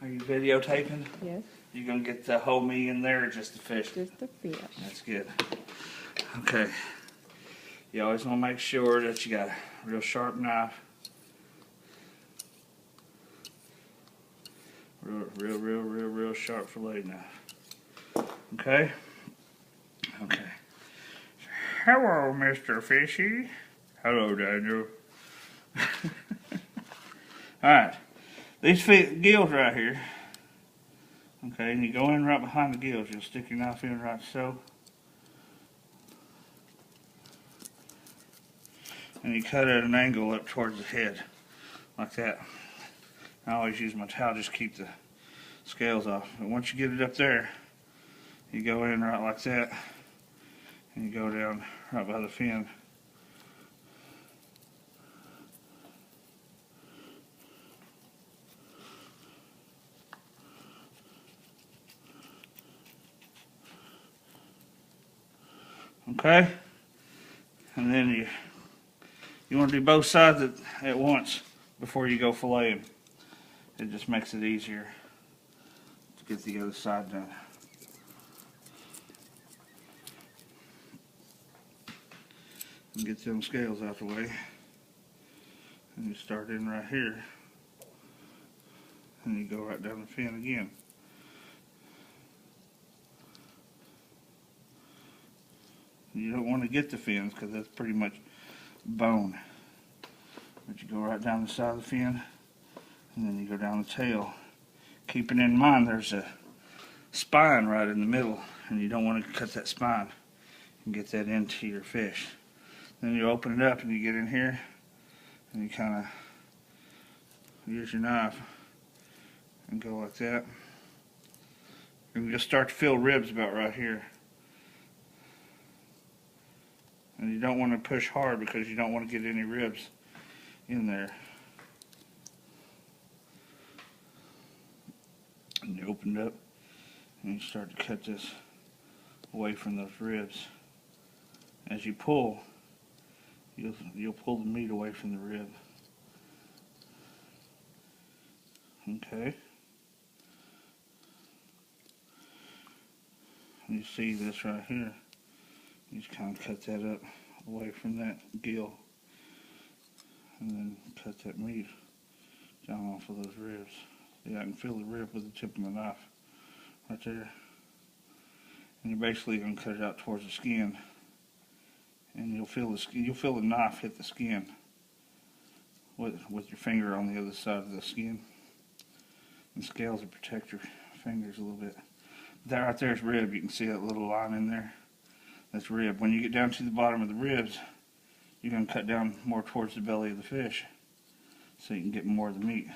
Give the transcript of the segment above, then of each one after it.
Are you videotaping? Yes, You gonna get the whole me in there or just the fish? just the fish. That's good. Okay. You always want to make sure that you got a real sharp knife. Real sharp fillet knife. Okay? Okay. Hello, Mr. Fishy. Hello, Daniel. Alright. These gills right here. Okay, and you go in right behind the gills. You'll stick your knife in right so. And you cut at an angle up towards the head. Like that. I always use my towel just to keep the scales off. But once you get it up there, you go in right like that. And you go down right by the fin. Okay? And then you want to do both sides at once before you go fillet them. It just makes it easier to get the other side done. And get them scales out the way. And you start in right here. And you go right down the fin again. You don't want to get the fins because that's pretty much bone. But you go right down the side of the fin and then you go down the tail. Keeping in mind there's a spine right in the middle and you don't want to cut that spine and get that into your fish. Then you open it up and you get in here and you kind of use your knife and go like that. And you just start to feel ribs about right here. And you don't want to push hard because you don't want to get any ribs in there. And you open it up and you start to cut this away from those ribs. As you pull, you'll pull the meat away from the rib. Okay. And you see this right here. You just kind of cut that up away from that gill and then cut that meat down off of those ribs. Yeah, I can feel the rib with the tip of my knife right there. And you're basically going to cut it out towards the skin, and you'll feel the skin. You'll feel the knife hit the skin with your finger on the other side of the skin. And scales will protect your fingers a little bit. That right there is rib. You can see that little line in there. That's rib. When you get down to the bottom of the ribs, you're going to cut down more towards the belly of the fish so you can get more of the meat.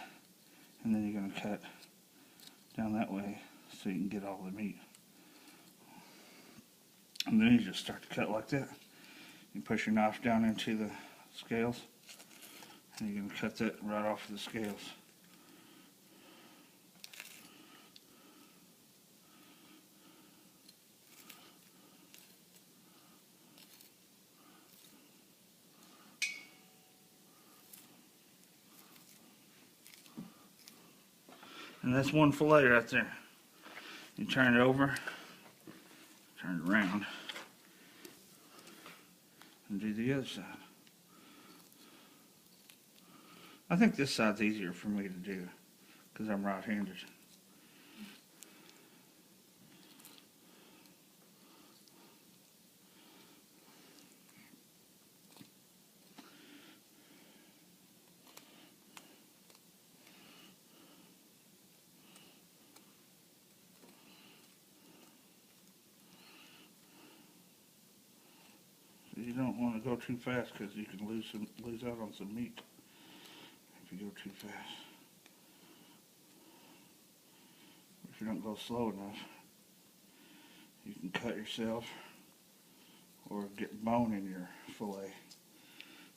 And then you're going to cut down that way so you can get all the meat. And then you just start to cut like that. You push your knife down into the scales and you're going to cut that right off of the scales. And that's one fillet right there. You turn it over, turn it around, and do the other side. I think this side's easier for me to do because I'm right-handed. You don't want to go too fast because you can lose out on some meat if you go too fast. If you don't go slow enough, you can cut yourself or get bone in your fillet.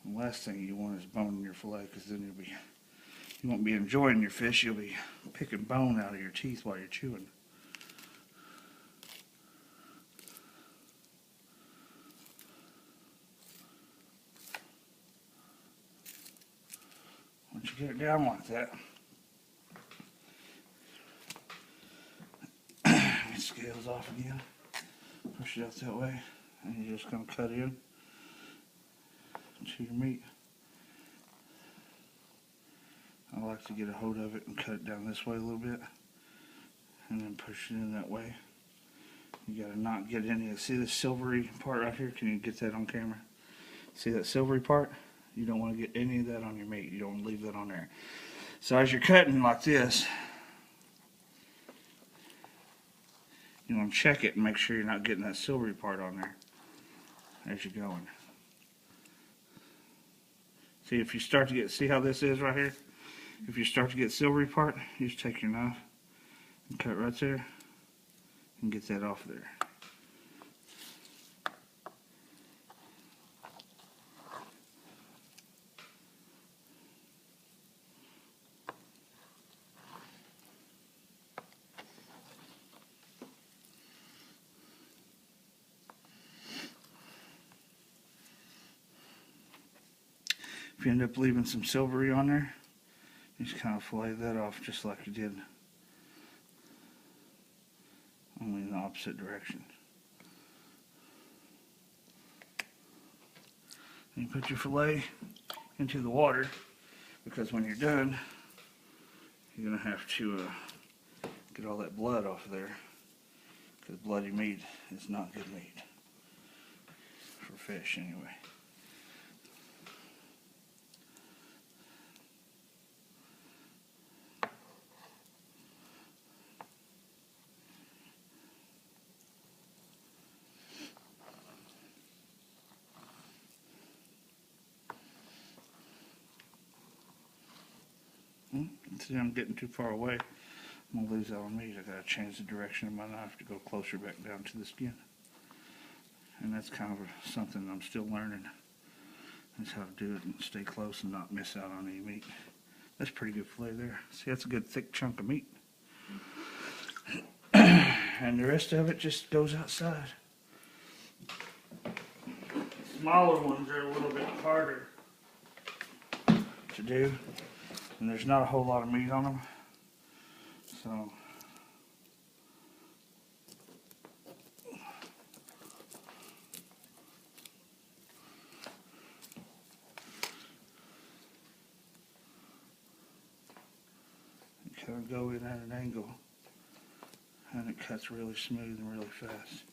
And the last thing you want is bone in your fillet because then you won't be enjoying your fish. You'll be picking bone out of your teeth while you're chewing. Once you get it down like that, scales off again. Push it out that way, and you're just going to cut in to your meat. I like to get a hold of it and cut it down this way a little bit, and then push it in that way. You gotta not get any of, see this silvery part right here? Can you get that on camera? See that silvery part? You don't want to get any of that on your meat. You don't want to leave that on there. So as you're cutting like this, you want to check it and make sure you're not getting that silvery part on there as you're going. See, if you start to get, see how this is right here? If you start to get silvery part, you just take your knife and cut right there and get that off there. If you end up leaving some silvery on there, you just kind of fillet that off just like you did, only in the opposite direction. And you put your fillet into the water, because when you're done, you're going to have to get all that blood off of there, because bloody meat is not good meat, for fish anyway. See, I'm getting too far away. I'm going to lose out on meat. I got to change the direction of my knife to go closer back down to the skin. And that's kind of something I'm still learning, is how to do it and stay close and not miss out on any meat. That's pretty good fillet there. See, that's a good thick chunk of meat. And the rest of it just goes outside. Smaller ones are a little bit harder to do, and there's not a whole lot of meat on them, so you kind of go in at an angle, and it cuts really smooth and really fast.